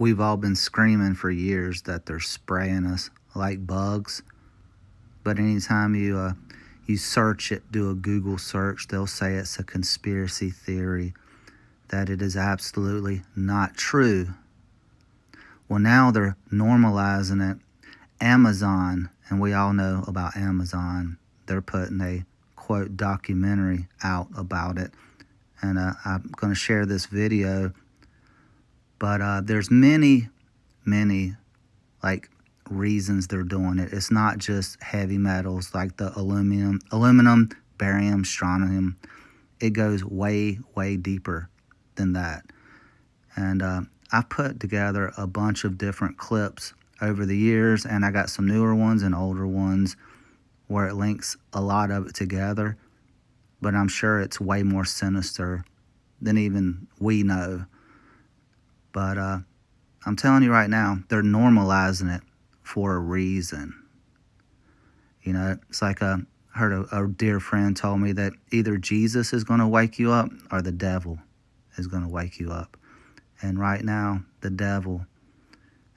we've all been screaming for years that they're spraying us like bugs. But anytime you search it, do a Google search, they'll say it's a conspiracy theory, that it is absolutely not true. Well, now they're normalizing it. Amazon, and we all know about Amazon, they're putting a, quote, documentary out about it. And I'm going to share this video. But there's many, like, reasons they're doing it. It's not just heavy metals like the aluminum, barium, strontium. It goes way deeper than that. And I've put together a bunch of different clips over the years, and I got some newer ones and older ones where it links a lot of it together. But I'm sure it's way more sinister than even we know. But I'm telling you right now, they're normalizing it for a reason. You know, it's like I heard a dear friend told me that either Jesus is going to wake you up or the devil is going to wake you up. And right now, the devil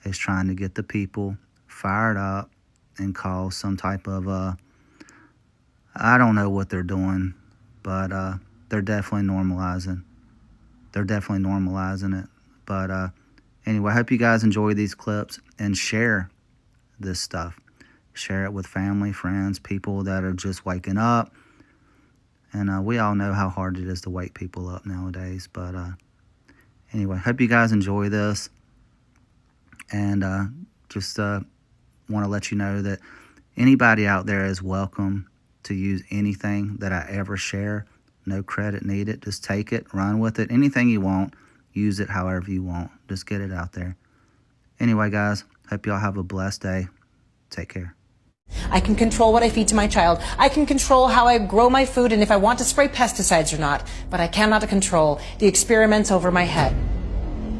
is trying to get the people fired up and cause some type of, I don't know what they're doing, but they're definitely normalizing. They're definitely normalizing it. But anyway, I hope you guys enjoy these clips and share this stuff. Share it with family, friends, people that are just waking up. And we all know how hard it is to wake people up nowadays. But anyway, hope you guys enjoy this. And just want to let you know that anybody out there is welcome to use anything that I ever share. No credit needed. Just take it, run with it. Anything you want, use it however you want. Just get it out there. Anyway, guys, hope y'all have a blessed day. Take care. I can control what I feed to my child. I can control how I grow my food and if I want to spray pesticides or not. But I cannot control the experiments over my head.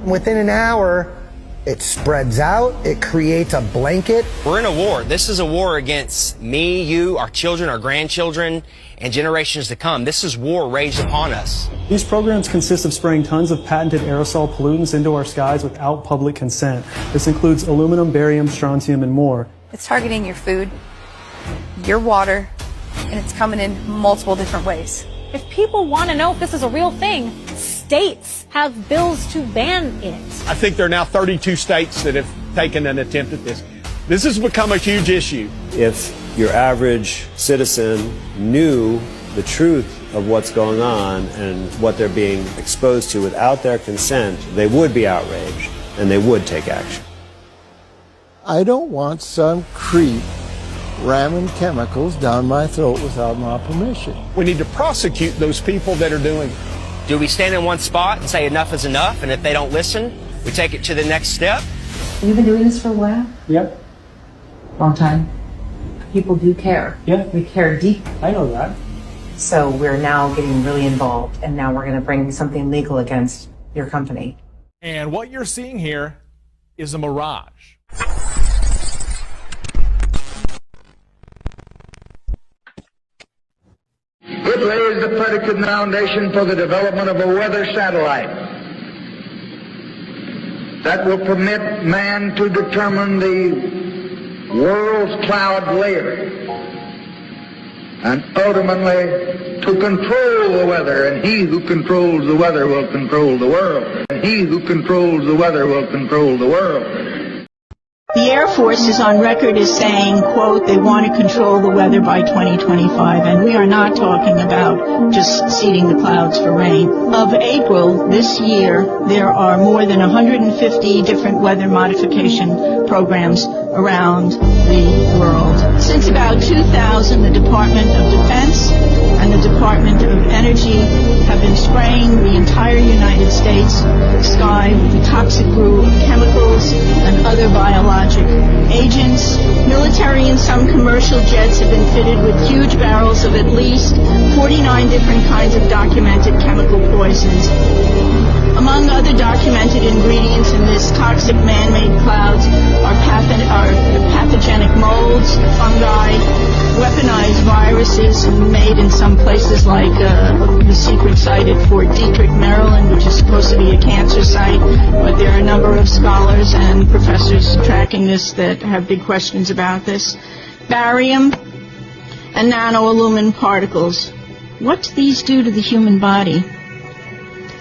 Within an hour, it spreads out. It creates a blanket. We're in a war. This is a war against me, you, our children, our grandchildren, and generations to come. This is war raged upon us. These programs consist of spraying tons of patented aerosol pollutants into our skies without public consent. This includes aluminum, barium, strontium, and more. It's targeting your food, your water, and it's coming in multiple different ways. If people want to know if this is a real thing, states have bills to ban it. I think there are now 32 states that have taken an attempt at this. This has become a huge issue. If your average citizen knew the truth of what's going on and what they're being exposed to without their consent, they would be outraged and they would take action. I don't want some creep ramming chemicals down my throat without my permission. We need to prosecute those people that are doing it. Do we stand in one spot and say enough is enough, and if they don't listen, we take it to the next step? You've been doing this for a while? Yep. Long time. People do care. Yeah. We care deeply. I know that. So we're now getting really involved, and now we're going to bring something legal against your company. And what you're seeing here is a mirage. It lays the predicate foundation for the development of a weather satellite that will permit man to determine the world's cloud layer and ultimately to control the weather. And he who controls the weather will control the world. And he who controls the weather will control the world. The Air Force is on record as saying, quote, they want to control the weather by 2025, and we are not talking about just seeding the clouds for rain. Of April this year, there are more than 150 different weather modification programs around the world. Since about 2000, the Department of Defense and the Department of Energy have been spraying the entire United States sky with the toxic brew of chemicals and other biologic agents. Military and some commercial jets have been fitted with huge barrels of at least 49 different kinds of documented chemical poisons. Among other documented ingredients in this toxic man-made clouds are pathogenic molds, fungi, weapon weaponized viruses made in some places like the secret site at Fort Detrick, Maryland, which is supposed to be a cancer site. But there are a number of scholars and professors tracking this that have big questions about this. Barium and nanoalumin particles. What do these do to the human body?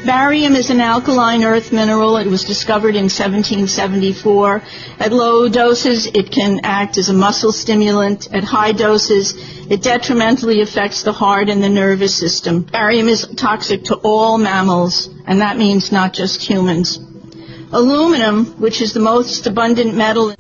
Barium is an alkaline earth mineral. It was discovered in 1774. At low doses, it can act as a muscle stimulant. At high doses, it detrimentally affects the heart and the nervous system. Barium is toxic to all mammals, and that means not just humans. Aluminum, which is the most abundant metal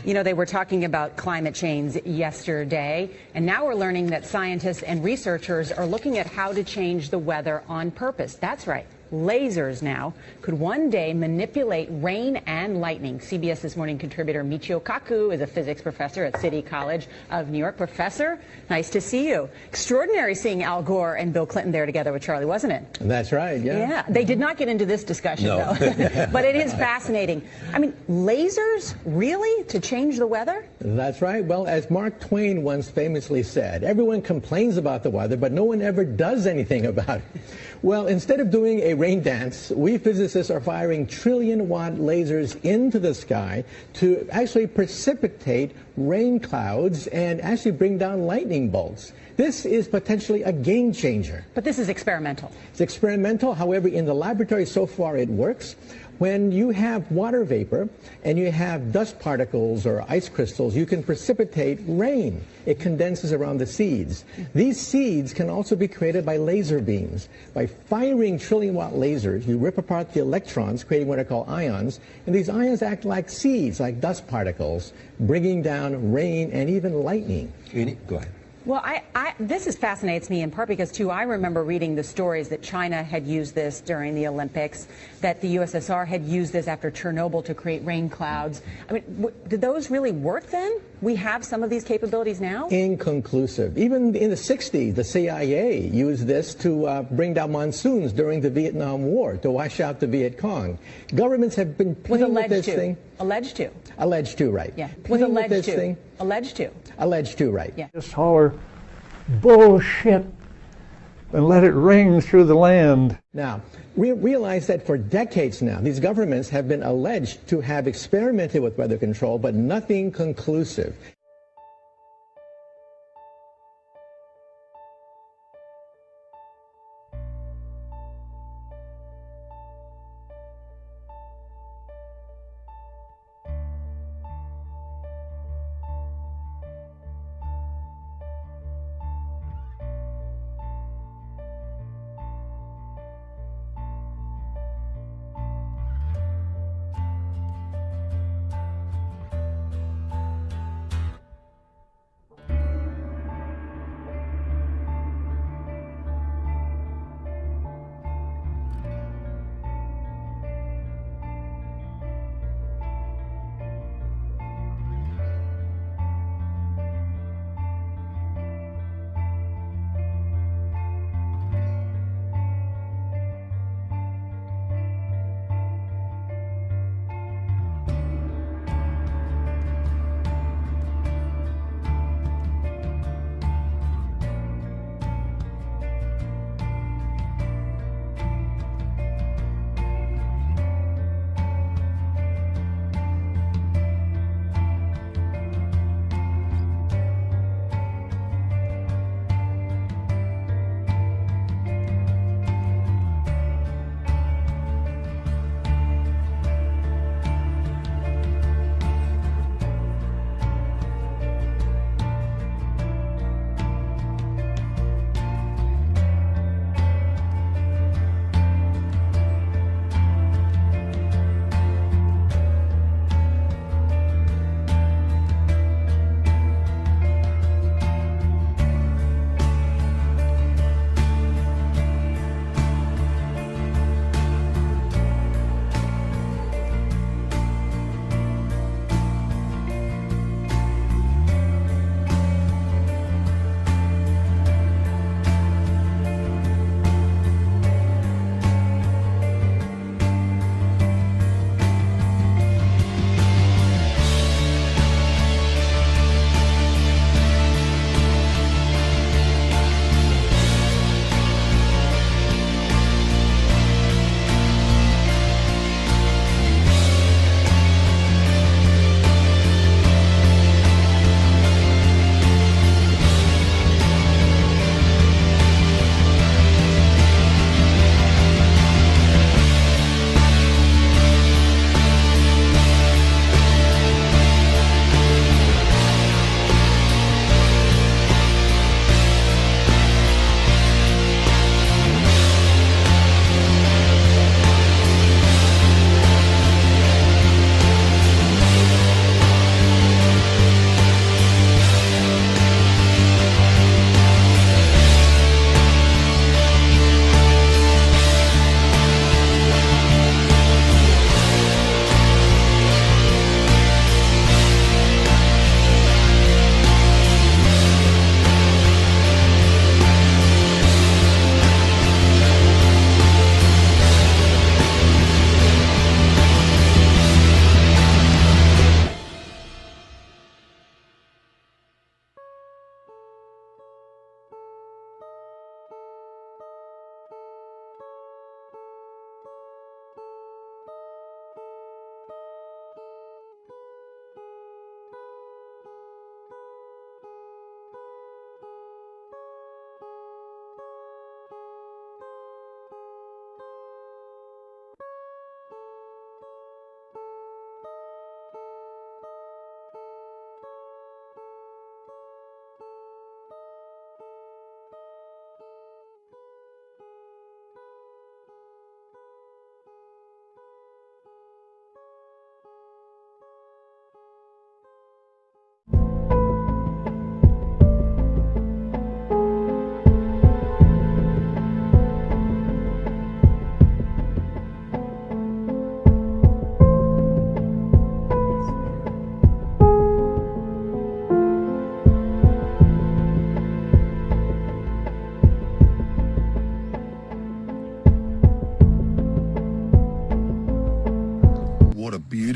You know, they were talking about climate change yesterday, and now we're learning that scientists and researchers are looking at how to change the weather on purpose. That's right. Lasers now could one day manipulate rain and lightning. CBS This Morning contributor Michio Kaku is a physics professor at City College of New York. Professor, nice to see you. Extraordinary seeing Al Gore and Bill Clinton there together with Charlie, wasn't it? That's right, yeah. Yeah, they did not get into this discussion, no. though. But it is fascinating. I mean, lasers, really, to change the weather? That's right. Well, as Mark Twain once famously said, everyone complains about the weather, but no one ever does anything about it. Well, instead of doing a rain dance, we physicists are firing trillion-watt lasers into the sky to actually precipitate rain clouds and actually bring down lightning bolts. This is potentially a game changer. But this is experimental. It's experimental. However, in the laboratory so far it works. When you have water vapor and you have dust particles or ice crystals, you can precipitate rain. It condenses around the seeds. These seeds can also be created by laser beams. By firing trillion-watt lasers, you rip apart the electrons, creating what are called ions, and these ions act like seeds, like dust particles, bringing down rain and even lightning. Go ahead. Well, this fascinates me in part because, too, I remember reading the stories that China had used this during the Olympics, that the USSR had used this after Chernobyl to create rain clouds. I mean, did those really work then? We have some of these capabilities now? Inconclusive. Even in the 60s, the CIA used this to bring down monsoons during the Vietnam War, to wash out the Viet Cong. Governments have been playing with this thing. Alleged to. Alleged to, right. Yeah. With alleged to. Thing. Alleged to. Alleged to, right. Yeah. Just holler, bullshit, and let it ring through the land. Now, we realize that for decades now, these governments have been alleged to have experimented with weather control, but nothing conclusive.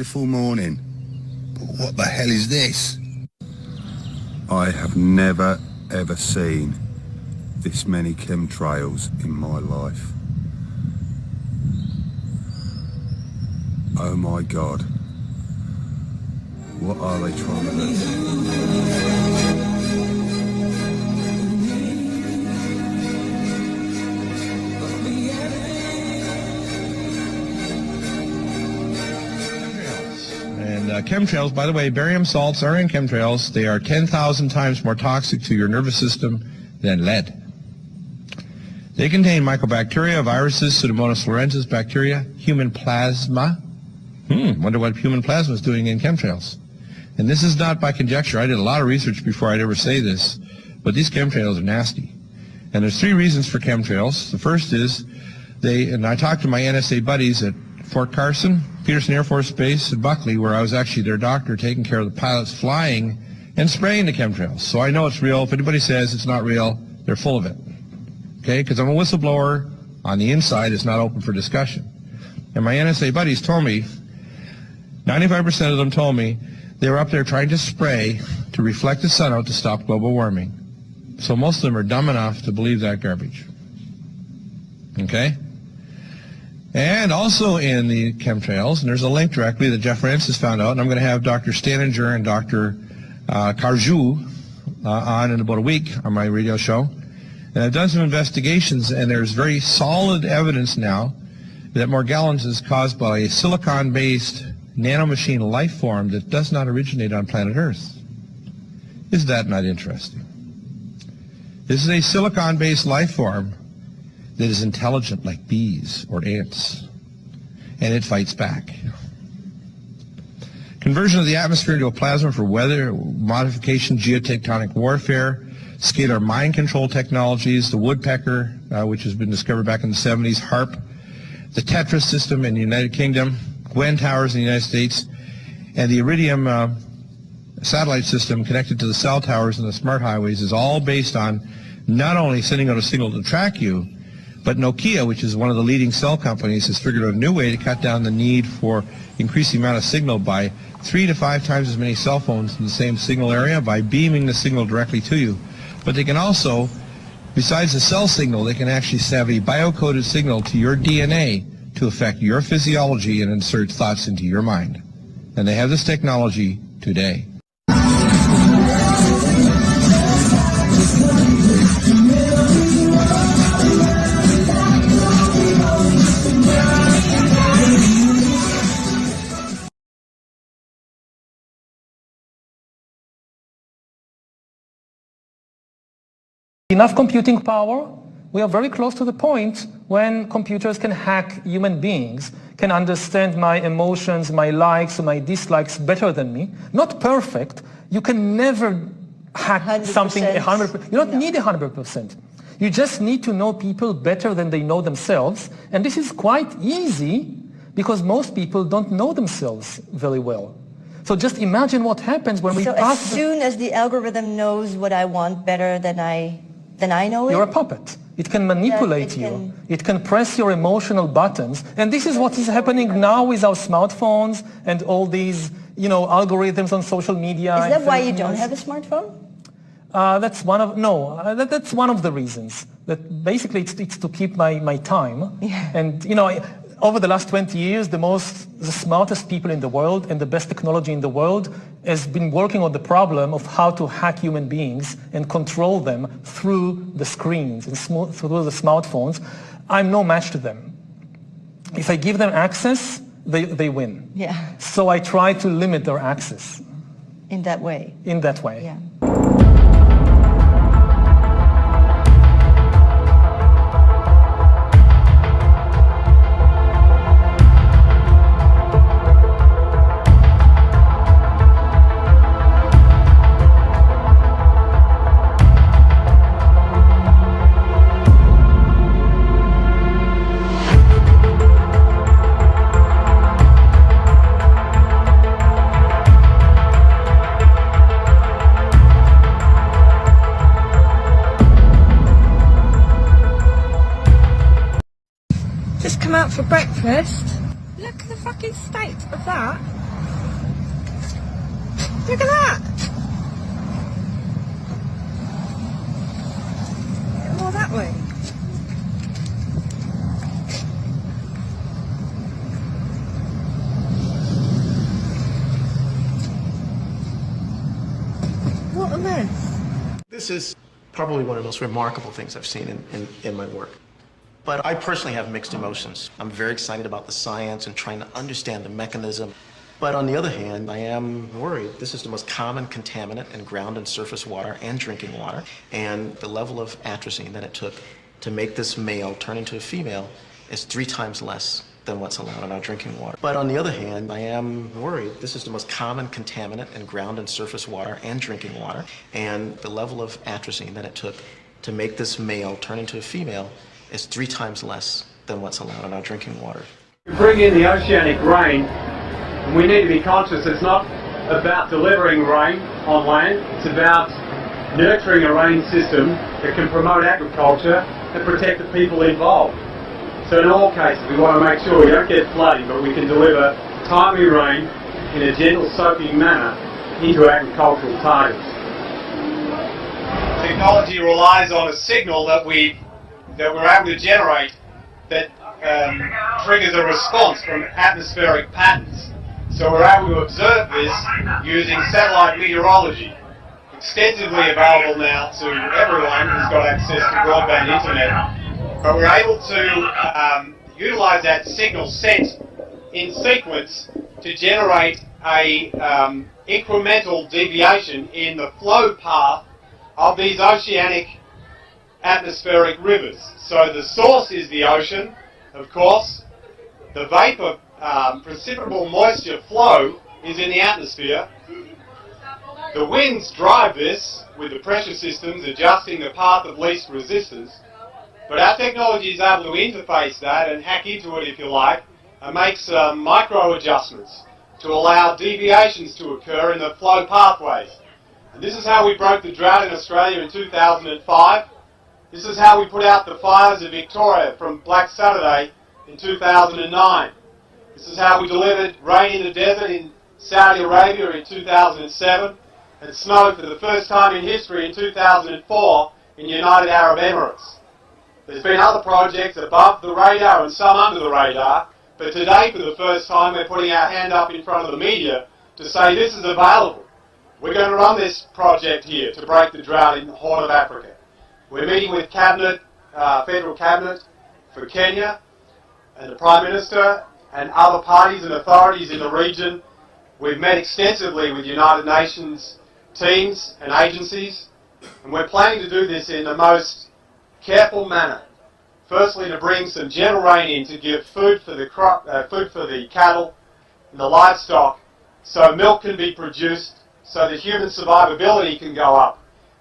beautiful morning. But what the hell is this? I have never, ever seen this many chemtrails in my life. Oh my God. What are they trying to do? Chemtrails, by the way, barium salts are in chemtrails. They are 10,000 times more toxic to your nervous system than lead. They contain mycobacteria, viruses, Pseudomonas florensis bacteria, human plasma. Wonder what human plasma is doing in chemtrails. And this is not by conjecture. I did a lot of research before I'd ever say this, but these chemtrails are nasty. And there's 3 reasons for chemtrails. The first is and I talked to my NSA buddies at Fort Carson, Peterson Air Force Base, and Buckley, where I was actually their doctor taking care of the pilots flying and spraying the chemtrails. So I know it's real. If anybody says it's not real, they're full of it. Okay? Because I'm a whistleblower. On the inside, it's not open for discussion. And my NSA buddies told me, 95% of them told me, they were up there trying to spray to reflect the sun out to stop global warming. So most of them are dumb enough to believe that garbage. Okay? And also in the chemtrails, and there's a link directly that Jeff Francis found out, and I'm going to have Dr. Staninger and Dr. Carjou on in about a week on my radio show. And I've done some investigations, and there's very solid evidence now that Morgellons is caused by a silicon-based nanomachine life form that does not originate on planet Earth. Is that not interesting? This is a silicon-based life form that is intelligent like bees or ants, and it fights back. Conversion of the atmosphere into a plasma for weather modification, geotectonic warfare, scalar mind control technologies, the woodpecker, which has been discovered back in the 70s, HARP, the Tetra system in the United Kingdom, Gwen towers in the United States, and the Iridium satellite system connected to the cell towers and the smart highways is all based on not only sending out a signal to track you, but Nokia, which is one of the leading cell companies, has figured out a new way to cut down the need for increasing the amount of signal by 3 to 5 times as many cell phones in the same signal area by beaming the signal directly to you. But they can also, besides the cell signal, they can actually have a biocoded signal to your DNA to affect your physiology and insert thoughts into your mind. And they have this technology today. Enough computing power, we are very close to the point when computers can hack human beings, can understand my emotions, my likes, my dislikes better than me. Not perfect. You can never hack 100%. Something 100%. You don't need 100%. You just need to know people better than they know themselves. And this is quite easy because most people don't know themselves very well. So just imagine what happens when we pass. So as soon as the algorithm knows what I want better than I know it? You're a puppet. It can manipulate you. It can press your emotional buttons. And this is what is happening now with our smartphones and all these, algorithms on social media. Is that why you don't have a smartphone? That's one of the reasons. That basically it's to keep my time. Yeah. And over the last 20 years, the smartest people in the world and the best technology in the world has been working on the problem of how to hack human beings and control them through the screens and through the smartphones. I'm no match to them. If I give them access, they win. Yeah. So I try to limit their access. In that way. In that way. Yeah. Just come out for breakfast. Look at the fucking state of that. Look at that. More that way. What a mess. This is probably one of the most remarkable things I've seen in my work. But I personally have mixed emotions. I'm very excited about the science and trying to understand the mechanism. But on the other hand, I am worried. This is the most common contaminant in ground and surface water and drinking water. And the level of atrazine that it took to make this male turn into a female is 3 times less than what's allowed in our drinking water. But on the other hand, I am worried. This is the most common contaminant in ground and surface water and drinking water. And the level of atrazine that it took to make this male turn into a female is 3 times less than what's allowed in our drinking water. We bring in the oceanic rain, and we need to be conscious it's not about delivering rain on land, it's about nurturing a rain system that can promote agriculture and protect the people involved. So in all cases we want to make sure we don't get flooding, but we can deliver timely rain in a gentle soaking manner into agricultural targets. Technology relies on a signal that we're able to generate that triggers a response from atmospheric patterns. So we're able to observe this using satellite meteorology, extensively available now to everyone who's got access to broadband internet. But we're able to utilize that signal sent in sequence to generate a incremental deviation in the flow path of these oceanic atmospheric rivers. So the source is the ocean, of course. The vapor, precipitable moisture flow is in the atmosphere. The winds drive this with the pressure systems adjusting the path of least resistance. But our technology is able to interface that and hack into it, if you like, and make some micro adjustments to allow deviations to occur in the flow pathways. And this is how we broke the drought in Australia in 2005. This is how we put out the fires of Victoria from Black Saturday in 2009. This is how we delivered rain in the desert in Saudi Arabia in 2007 and snow for the first time in history in 2004 in United Arab Emirates. There's been other projects above the radar and some under the radar, but today for the first time we're putting our hand up in front of the media to say this is available. We're going to run this project here to break the drought in the Horn of Africa. We're meeting with Cabinet, Federal Cabinet for Kenya and the Prime Minister and other parties and authorities in the region. We've met extensively with United Nations teams and agencies, and we're planning to do this in the most careful manner. Firstly, to bring some gentle rain in to give food for the food for the cattle and the livestock, so milk can be produced, so the human survivability can go up.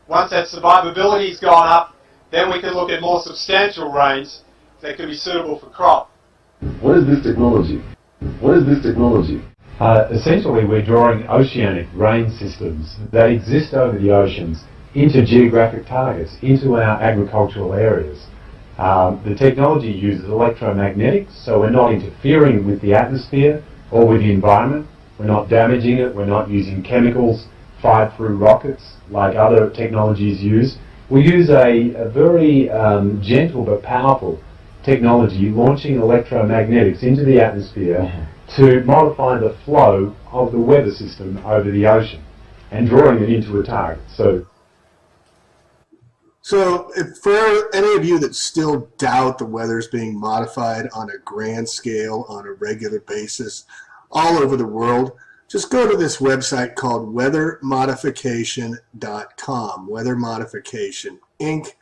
Once that survivability's gone up, then we can look at more substantial rains that can be suitable for crop. What is this technology? What is this technology? Essentially, we're drawing oceanic rain systems that exist over the oceans into geographic targets, into our agricultural areas. The technology uses electromagnetics, so we're not interfering with the atmosphere or with the environment. We're not damaging it. We're not using chemicals fired through rockets like other technologies use. We use a very gentle but powerful technology launching electromagnetics into the atmosphere to modify the flow of the weather system over the ocean and drawing it into a target. So if for any of you that still doubt the weather is being modified on a grand scale on a regular basis all over the world, just go to this website called weathermodification.com, Weather Modification Inc.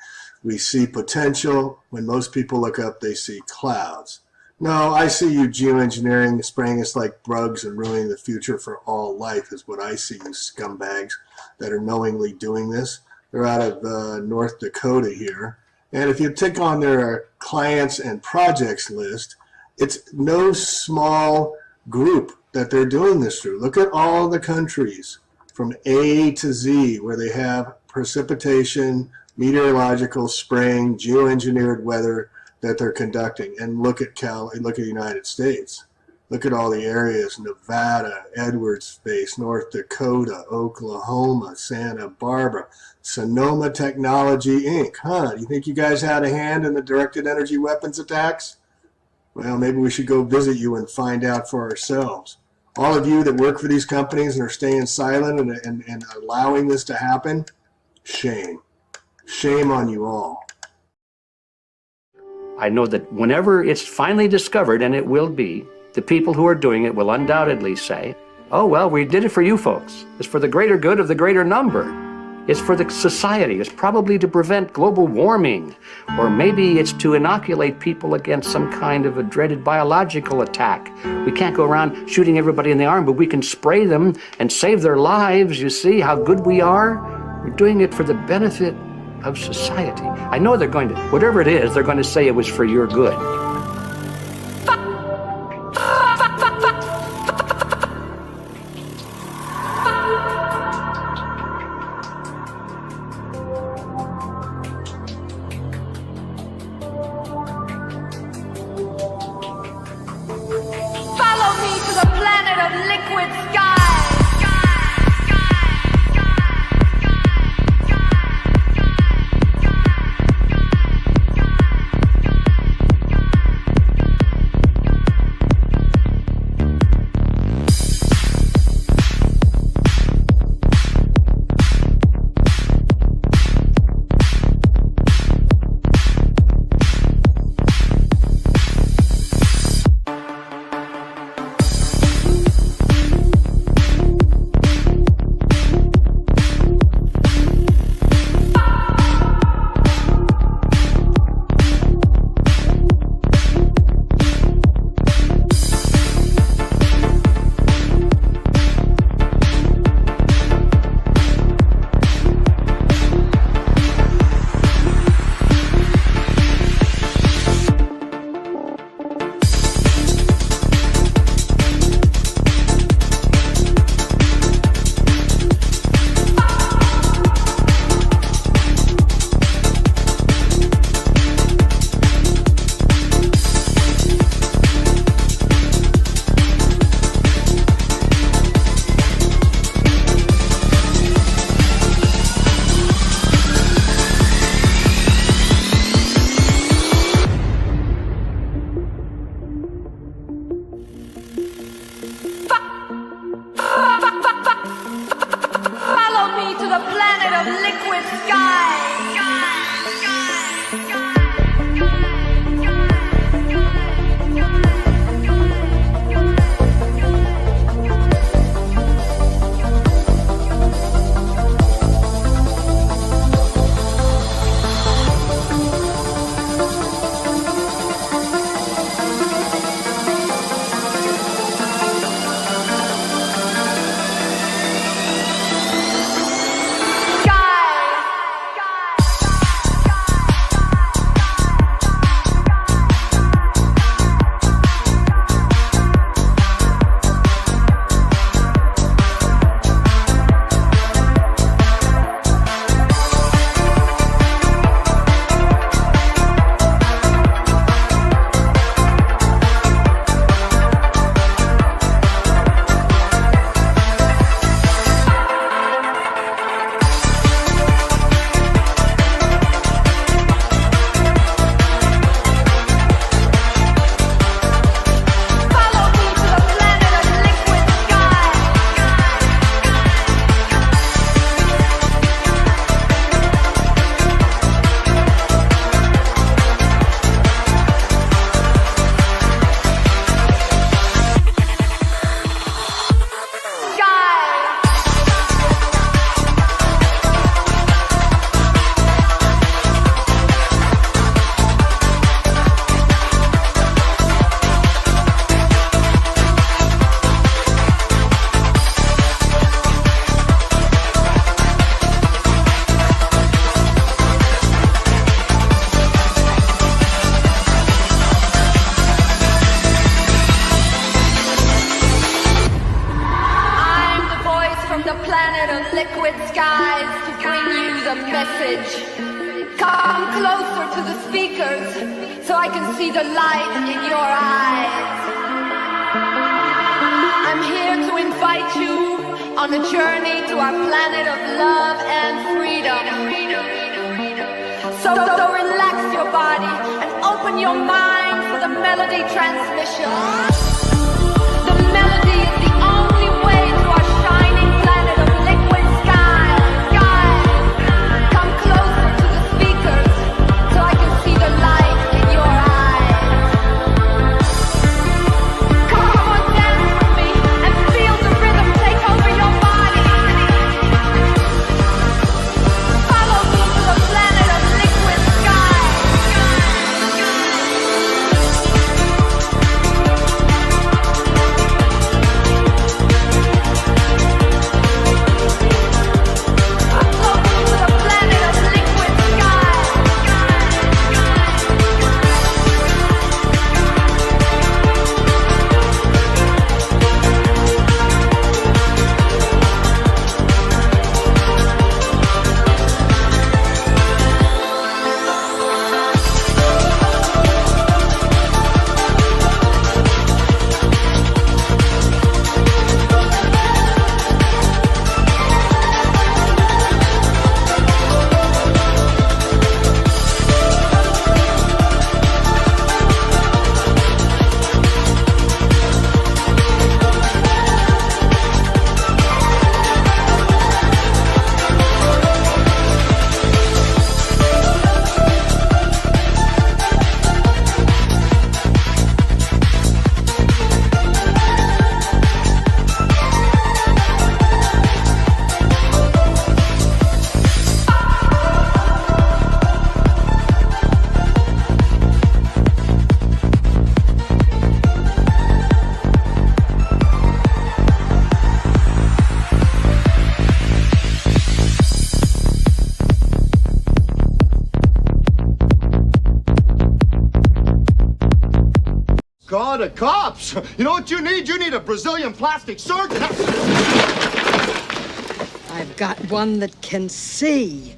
We see potential. When most people look up, they see clouds. No, I see you geoengineering, spraying us like bugs and ruining the future for all life is what I see, you scumbags that are knowingly doing this. They're out of North Dakota here. And if you take on their clients and projects list, it's no small group that they're doing this through. Look at all the countries from A to Z where they have precipitation, meteorological spraying, geoengineered weather that they're conducting. And look at the United States. Look at all the areas: Nevada, Edwards Base, North Dakota, Oklahoma, Santa Barbara, Sonoma Technology Inc. Huh? Do you think you guys had a hand in the directed energy weapons attacks? Well, maybe we should go visit you and find out for ourselves. All of you that work for these companies and are staying silent and allowing this to happen, shame. Shame on you all. I know that whenever it's finally discovered, and it will be, the people who are doing it will undoubtedly say, oh, well, we did it for you folks. It's for the greater good of the greater number. It's for the society. It's probably to prevent global warming. Or maybe it's to inoculate people against some kind of a dreaded biological attack. We can't go around shooting everybody in the arm, but we can spray them and save their lives. You see how good we are? We're doing it for the benefit of society. I know they're going to, whatever it is, they're going to say it was for your good. Come closer to the speakers so I can see the light in your eyes. I'm here to invite you on a journey to our planet of love and freedom. So relax your body and open your mind for the melody transmission. The melody is the only way to our shining planet of liquid sky. Come closer to the speakers so I can see the light in your eyes. Come on, dance with me and feel the rhythm take over your body. Follow me to the planet of liquid sky. God, the cops! You know what you need? You need a Brazilian plastic surgeon. I've got one that can see.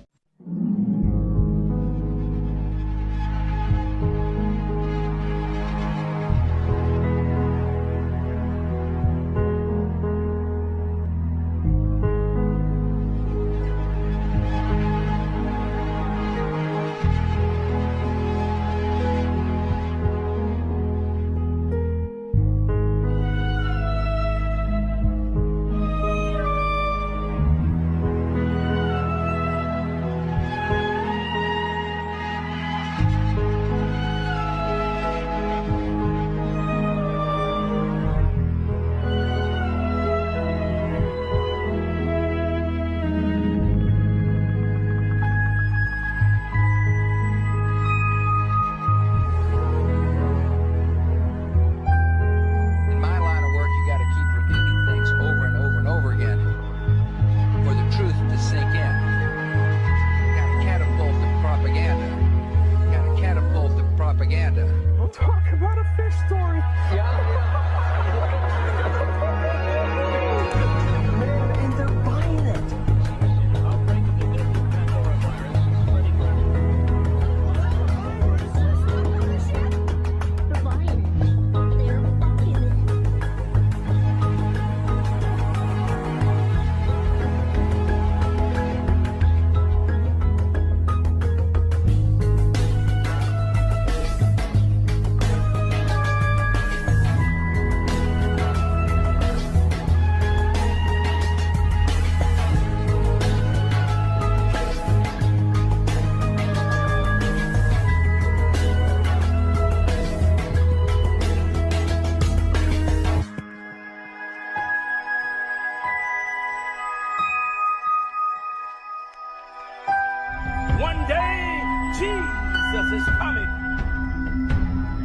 One day, Jesus is coming.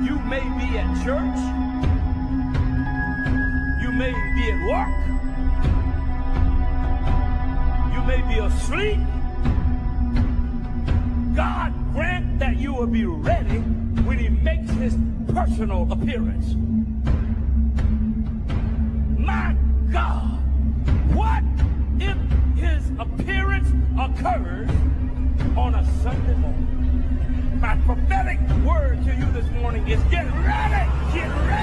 You may be at church. You may be at work. You may be asleep. God grant that you will be ready when he makes his personal appearance. My God, what if his appearance occurs on a Sunday morning? My prophetic word to you this morning is get ready, get ready.